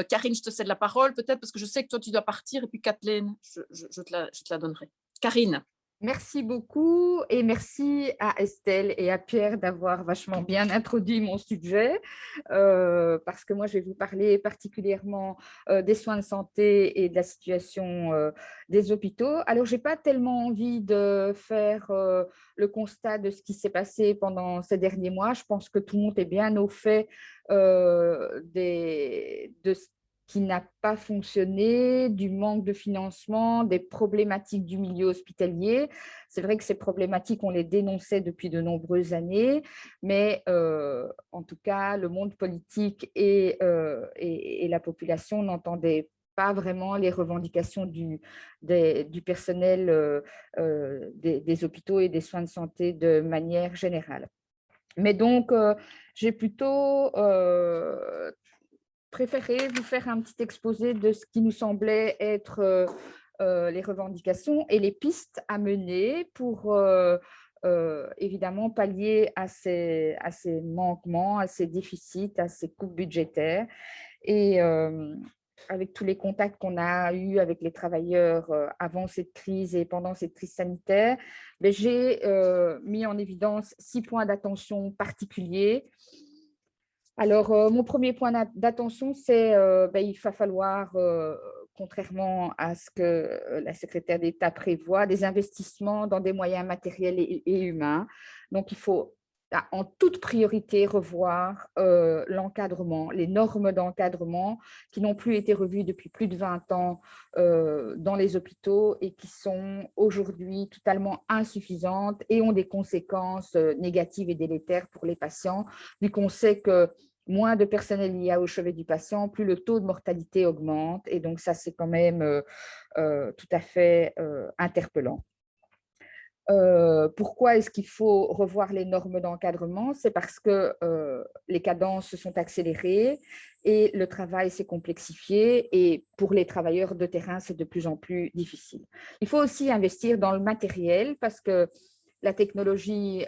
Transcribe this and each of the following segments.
Karine, je te cède la parole peut-être parce que je sais que toi, tu dois partir et puis Kathleen, je te la donnerai. Karine. Merci beaucoup et merci à Estelle et à Pierre d'avoir vachement bien introduit mon sujet parce que moi, je vais vous parler particulièrement des soins de santé et de la situation des hôpitaux. Alors, je n'ai pas tellement envie de faire le constat de ce qui s'est passé pendant ces derniers mois. Je pense que tout le monde est bien au fait de ce qui n'a pas fonctionné, du manque de financement, des problématiques du milieu hospitalier. C'est vrai que ces problématiques, on les dénonçait depuis de nombreuses années, mais en tout cas, le monde politique et la population n'entendaient pas vraiment les revendications du personnel des hôpitaux et des soins de santé de manière générale. Mais donc, j'ai plutôt préféré vous faire un petit exposé de ce qui nous semblait être les revendications et les pistes à mener pour évidemment pallier à ces manquements, à ces déficits, à ces coupes budgétaires. Et avec tous les contacts qu'on a eus avec les travailleurs avant cette crise et pendant cette crise sanitaire, ben, j'ai mis en évidence 6 points d'attention particuliers. Alors, mon premier point d'attention, c'est il va falloir, contrairement à ce que la secrétaire d'État prévoit, des investissements dans des moyens matériels et humains. Donc, il faut en toute priorité revoir l'encadrement, les normes d'encadrement qui n'ont plus été revues depuis plus de 20 ans dans les hôpitaux et qui sont aujourd'hui totalement insuffisantes et ont des conséquences négatives et délétères pour les patients, vu qu'on sait que moins de personnel il y a au chevet du patient, plus le taux de mortalité augmente. Et donc, ça, c'est quand même tout à fait interpellant. Pourquoi est-ce qu'il faut revoir les normes d'encadrement? C'est parce que les cadences se sont accélérées et le travail s'est complexifié. Et pour les travailleurs de terrain, c'est de plus en plus difficile. Il faut aussi investir dans le matériel parce que la technologie,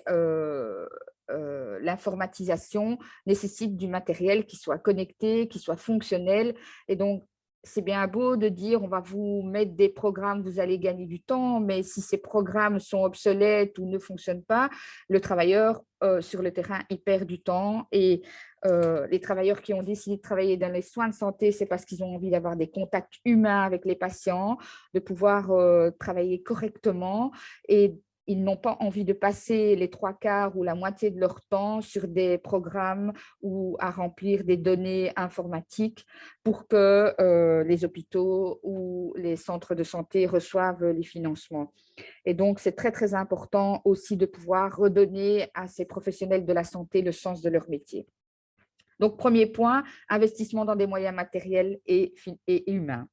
l'informatisation nécessite du matériel qui soit connecté, qui soit fonctionnel. Et donc, c'est bien beau de dire on va vous mettre des programmes, vous allez gagner du temps, mais si ces programmes sont obsolètes ou ne fonctionnent pas, le travailleur sur le terrain, il perd du temps. Et les travailleurs qui ont décidé de travailler dans les soins de santé, c'est parce qu'ils ont envie d'avoir des contacts humains avec les patients, de pouvoir travailler correctement et ils n'ont pas envie de passer les 3/4 ou la moitié de leur temps sur des programmes ou à remplir des données informatiques pour que les hôpitaux ou les centres de santé reçoivent les financements. Et donc, c'est très, très important aussi de pouvoir redonner à ces professionnels de la santé le sens de leur métier. Donc, premier point, investissement dans des moyens matériels et humains.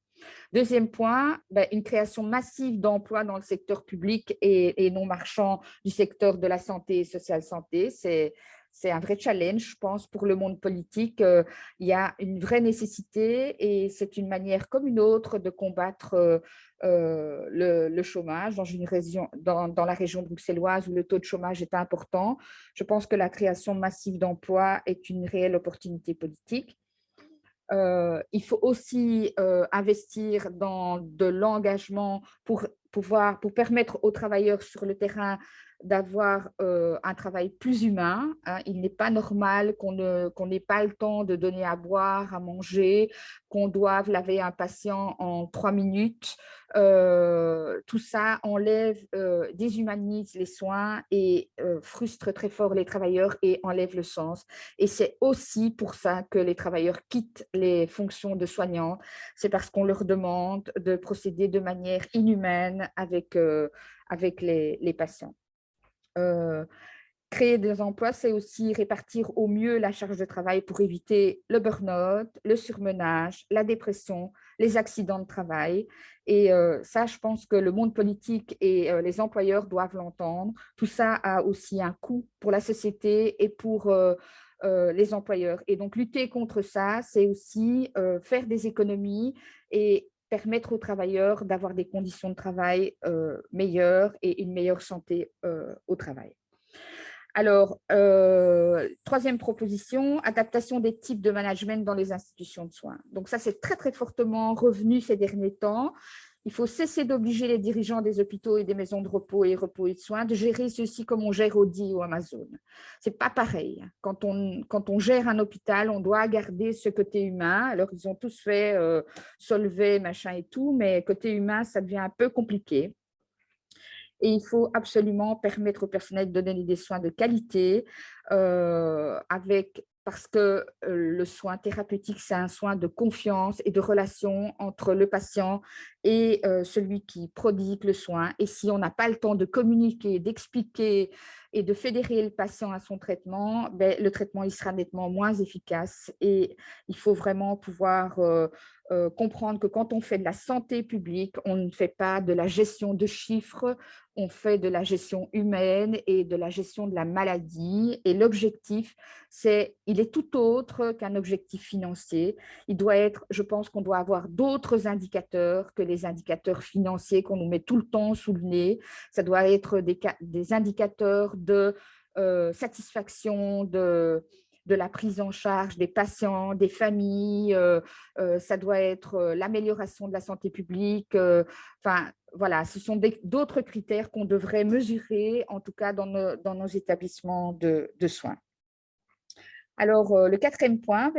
Deuxième point, une création massive d'emplois dans le secteur public et non marchand du secteur de la santé et social santé. C'est un vrai challenge, je pense, pour le monde politique. Il y a une vraie nécessité et c'est une manière comme une autre de combattre le chômage dans la région bruxelloise où le taux de chômage est important. Je pense que la création massive d'emplois est une réelle opportunité politique. Il faut aussi investir dans de l'engagement pour permettre aux travailleurs sur le terrain d'avoir un travail plus humain. Il n'est pas normal qu'on n'ait pas le temps de donner à boire, à manger, qu'on doive laver un patient en 3 minutes. Tout ça déshumanise les soins et frustre très fort les travailleurs et enlève le sens. Et c'est aussi pour ça que les travailleurs quittent les fonctions de soignants. C'est parce qu'on leur demande de procéder de manière inhumaine avec les patients. Créer des emplois, c'est aussi répartir au mieux la charge de travail pour éviter le burn-out, le surmenage, la dépression, les accidents de travail. Et ça, je pense que le monde politique et les employeurs doivent l'entendre. Tout ça a aussi un coût pour la société et pour les employeurs. Et donc, lutter contre ça, c'est aussi faire des économies et permettre aux travailleurs d'avoir des conditions de travail meilleures et une meilleure santé au travail. Alors, troisième proposition, adaptation des types de management dans les institutions de soins. Donc ça, c'est très, très fortement revenu ces derniers temps. Il faut cesser d'obliger les dirigeants des hôpitaux et des maisons de repos et de soins de gérer ceci comme on gère Audi ou Amazon. Ce n'est pas pareil. Quand on gère un hôpital, on doit garder ce côté humain. Alors, ils ont tous fait Solvay, machin et tout, mais côté humain, ça devient un peu compliqué. Et il faut absolument permettre au personnel de donner des soins de qualité parce que le soin thérapeutique, c'est un soin de confiance et de relation entre le patient et celui qui prodigue le soin. Et si on n'a pas le temps de communiquer, d'expliquer et de fédérer le patient à son traitement, ben, le traitement il sera nettement moins efficace. Et il faut vraiment pouvoir comprendre que quand on fait de la santé publique, on ne fait pas de la gestion de chiffres, on fait de la gestion humaine et de la gestion de la maladie. Et l'objectif, il est tout autre qu'un objectif financier. Il doit être, je pense qu'on doit avoir d'autres indicateurs que les indicateurs financiers qu'on nous met tout le temps sous le nez. Ça doit être des indicateurs de satisfaction, de la prise en charge des patients, des familles, ça doit être l'amélioration de la santé publique. Enfin, voilà, ce sont d'autres critères qu'on devrait mesurer, en tout cas dans nos établissements de soins. Alors, le quatrième point,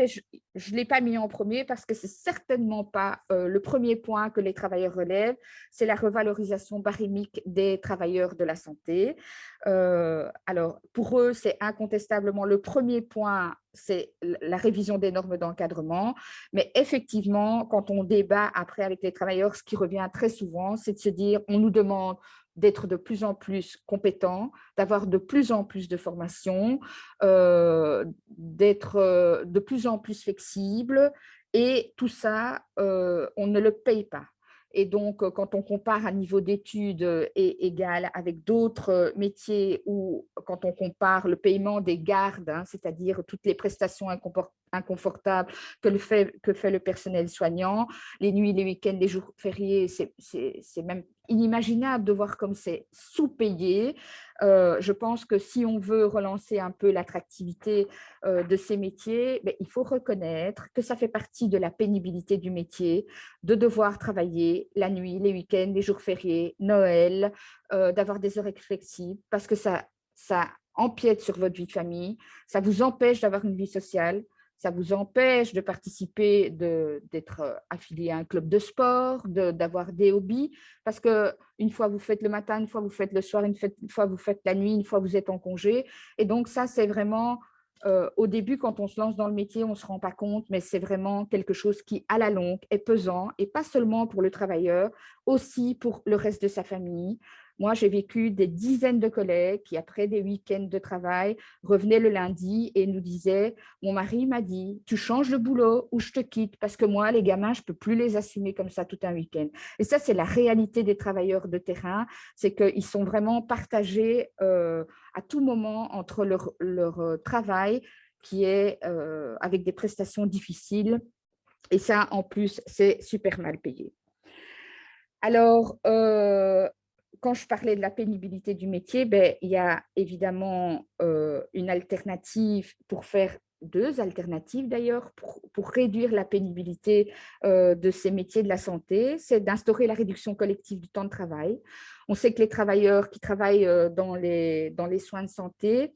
je ne l'ai pas mis en premier parce que ce n'est certainement pas le premier point que les travailleurs relèvent, c'est la revalorisation barymique des travailleurs de la santé. Alors, pour eux, c'est incontestablement le premier point, c'est la révision des normes d'encadrement. Mais effectivement, quand on débat après avec les travailleurs, ce qui revient très souvent, c'est de se dire, on nous demande d'être de plus en plus compétents, d'avoir de plus en plus de formation, d'être de plus en plus flexible. Et tout ça, on ne le paye pas. Et donc, quand on compare un niveau d'études égal avec d'autres métiers ou quand on compare le paiement des gardes, hein, c'est-à-dire toutes les prestations inconfortables que fait le personnel soignant, les nuits, les week-ends, les jours fériés, c'est même inimaginable de voir comme c'est sous-payé. Je pense que si on veut relancer un peu l'attractivité de ces métiers, il faut reconnaître que ça fait partie de la pénibilité du métier, de devoir travailler la nuit, les week-ends, les jours fériés, Noël, d'avoir des horaires flexibles, parce que ça empiète sur votre vie de famille, ça vous empêche d'avoir une vie sociale, ça vous empêche de participer, d'être affilié à un club de sport, d'avoir des hobbies, parce qu'une fois vous faites le matin, une fois vous faites le soir, une fois vous faites la nuit, une fois vous êtes en congé. Et donc ça, c'est vraiment, au début, quand on se lance dans le métier, on ne se rend pas compte, mais c'est vraiment quelque chose qui, à la longue, est pesant, et pas seulement pour le travailleur, aussi pour le reste de sa famille. Moi, j'ai vécu des dizaines de collègues qui, après des week-ends de travail, revenaient le lundi et nous disaient « Mon mari m'a dit, tu changes de boulot ou je te quitte parce que moi, les gamins, je ne peux plus les assumer comme ça tout un week-end. » Et ça, c'est la réalité des travailleurs de terrain, c'est qu'ils sont vraiment partagés à tout moment entre leur travail qui est avec des prestations difficiles. Et ça, en plus, c'est super mal payé. Alors, quand je parlais de la pénibilité du métier, il y a évidemment une alternative pour faire deux alternatives d'ailleurs pour réduire la pénibilité de ces métiers de la santé, c'est d'instaurer la réduction collective du temps de travail. On sait que les travailleurs qui travaillent dans les soins de santé,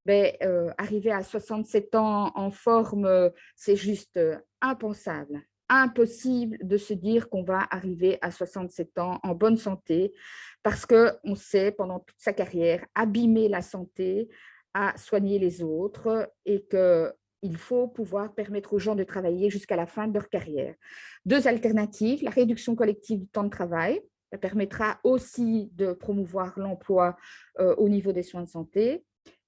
arriver à 67 ans en forme, c'est juste impensable. Impossible de se dire qu'on va arriver à 67 ans en bonne santé parce qu'on sait pendant toute sa carrière abîmer la santé à soigner les autres et qu'il faut pouvoir permettre aux gens de travailler jusqu'à la fin de leur carrière. Deux alternatives, la réduction collective du temps de travail, ça permettra aussi de promouvoir l'emploi au niveau des soins de santé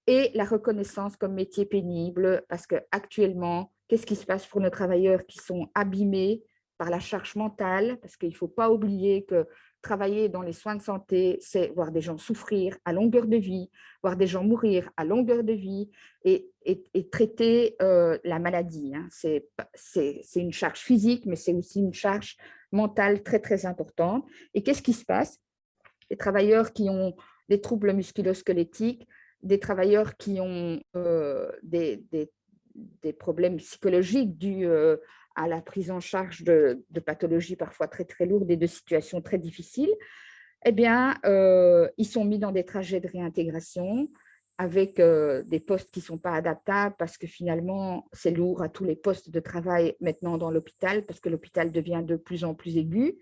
et la reconnaissance comme métier pénible parce qu'actuellement, qu'est-ce qui se passe pour nos travailleurs qui sont abîmés par la charge mentale? Parce qu'il ne faut pas oublier que travailler dans les soins de santé, c'est voir des gens souffrir à longueur de vie, voir des gens mourir à longueur de vie et traiter la maladie. Hein. C'est une charge physique, mais c'est aussi une charge mentale très, très importante. Et qu'est-ce qui se passe? Les travailleurs qui ont des troubles musculo-squelettiques, des travailleurs qui ont des problèmes psychologiques dus à la prise en charge de pathologies parfois très, très lourdes et de situations très difficiles, eh bien, ils sont mis dans des trajets de réintégration avec des postes qui ne sont pas adaptables parce que finalement, c'est lourd à tous les postes de travail maintenant dans l'hôpital parce que l'hôpital devient de plus en plus aigu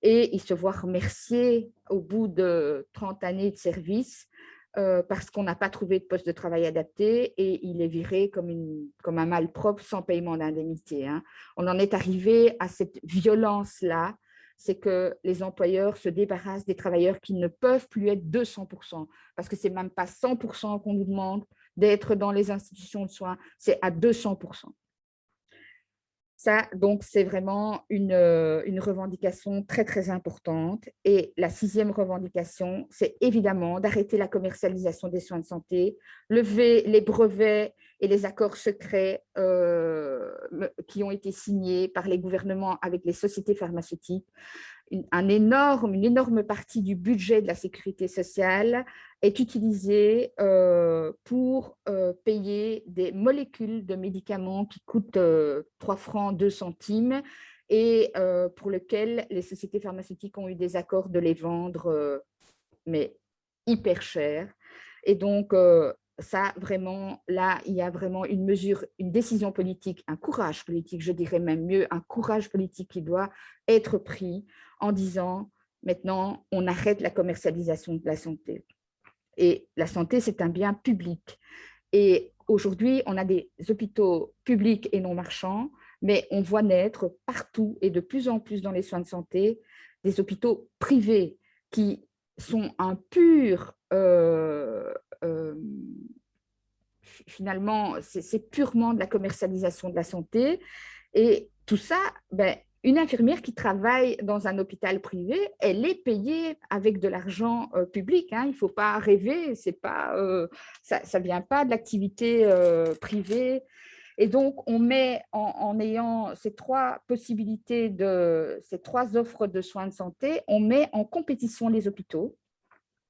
et ils se voient remercier au bout de 30 années de service parce qu'on n'a pas trouvé de poste de travail adapté et il est viré comme un malpropre sans paiement d'indemnité. Hein. On en est arrivé à cette violence-là, c'est que les employeurs se débarrassent des travailleurs qui ne peuvent plus être 200%, parce que ce n'est même pas 100% qu'on nous demande d'être dans les institutions de soins, c'est à 200%. Ça, donc, c'est vraiment une revendication très, très importante. Et la 6e revendication, c'est évidemment d'arrêter la commercialisation des soins de santé, lever les brevets et les accords secrets qui ont été signés par les gouvernements avec les sociétés pharmaceutiques. Une énorme partie du budget de la sécurité sociale est utilisée pour payer des molécules de médicaments qui coûtent 3 francs 2 centimes et pour lesquels les sociétés pharmaceutiques ont eu des accords de les vendre, mais hyper cher. Et donc, ça, vraiment, là, il y a vraiment une mesure, une décision politique, un courage politique, je dirais même mieux, un courage politique qui doit être pris en disant, maintenant, on arrête la commercialisation de la santé. Et la santé, c'est un bien public. Et aujourd'hui, on a des hôpitaux publics et non marchands, mais on voit naître partout et de plus en plus dans les soins de santé des hôpitaux privés qui sont un pur... finalement, c'est purement de la commercialisation de la santé. Et tout ça, ben, une infirmière qui travaille dans un hôpital privé, elle est payée avec de l'argent public. Hein. Il ne faut pas rêver, pas, ça ne vient pas de l'activité privée. Et donc, on met en ayant ces 3 possibilités, ces 3 offres de soins de santé, on met en compétition les hôpitaux,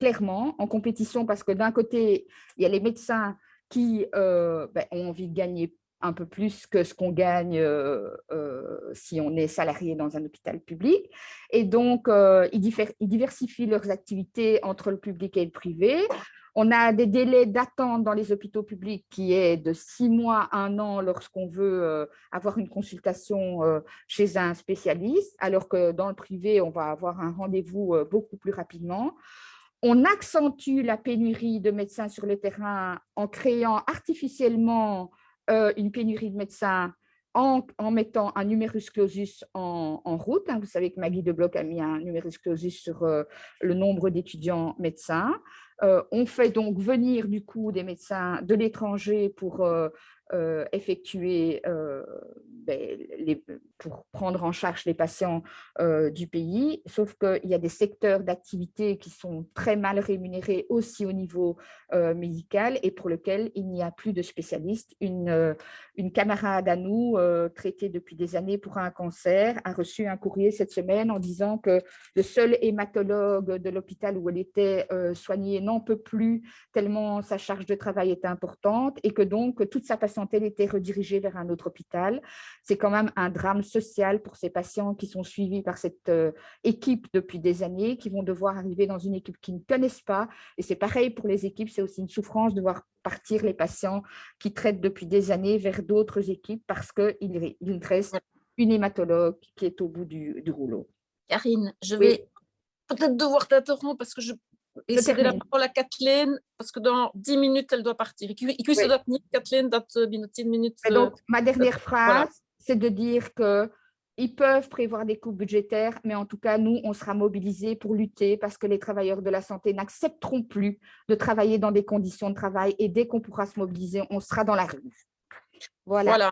clairement, en compétition parce que d'un côté, il y a les médecins qui ont envie de gagner un peu plus que ce qu'on gagne si on est salarié dans un hôpital public. Et donc, ils diversifient leurs activités entre le public et le privé. On a des délais d'attente dans les hôpitaux publics qui est de 6 mois, 1 an lorsqu'on veut avoir une consultation chez un spécialiste, alors que dans le privé, on va avoir un rendez-vous beaucoup plus rapidement. On accentue la pénurie de médecins sur le terrain en créant artificiellement une pénurie de médecins en mettant un numerus clausus en route. Vous savez que Maggie Debloc a mis un numerus clausus sur le nombre d'étudiants médecins. On fait donc venir du coup des médecins de l'étranger pour effectuer, pour prendre en charge les patients du pays, sauf qu'il y a des secteurs d'activité qui sont très mal rémunérés aussi au niveau médical et pour lesquels il n'y a plus de spécialistes. Une camarade à nous, traitée depuis des années pour un cancer, a reçu un courrier cette semaine en disant que le seul hématologue de l'hôpital où elle était soignée n'en peut plus tellement sa charge de travail est importante et que donc toute sa patientèle était redirigée vers un autre hôpital. C'est quand même un drame social pour ces patients qui sont suivis par cette équipe depuis des années, qui vont devoir arriver dans une équipe qu'ils ne connaissent pas. Et c'est pareil pour les équipes, c'est aussi une souffrance de voir partir les patients qui traitent depuis des années vers d'autres équipes parce qu'il reste une hématologue qui est au bout du rouleau. Karine, je vais peut-être devoir t'interrompre parce que je céder la parole à Kathleen, parce que dans 10 minutes, elle doit partir. Se doit tenir, Kathleen, dans 10 minutes. Donc, ma dernière phrase, c'est de dire qu'ils peuvent prévoir des coupes budgétaires, mais en tout cas, nous, on sera mobilisés pour lutter parce que les travailleurs de la santé n'accepteront plus de travailler dans des conditions de travail et dès qu'on pourra se mobiliser, on sera dans la rue. Voilà.